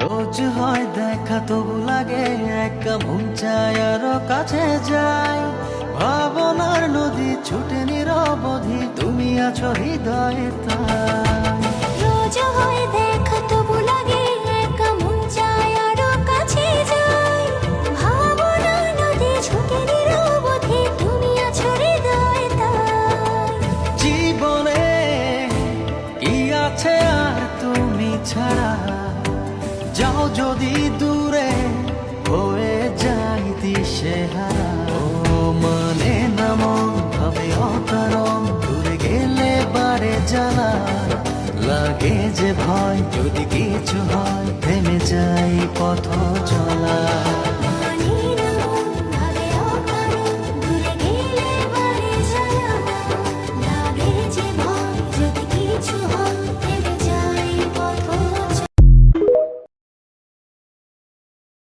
রোজ হয় দেখা তবু লাগে একা মন চায় আরো কাছে যাই। ভাবনার নদী ছুটে নিরবধি, তুমি আছো হৃদয়ে তাই। রোজ হয় দেখা তবু লাগে একা মন চায় আরো কাছে যাই। ভাবনার নদী ছুটে নিরবধি, তুমি আছো হৃদয়ে তাই। জীবনে কি আছে আর তুমি ছাড়া, যাও যদি দূরে হয়ে যাই দিশেহারা। ও মানে না মন ভাবে অকারণ, দূরে গেলে বাড়ে জ্বালা। লাগে যে ভয় যদি কিছু হয়, থেমে যাই পথ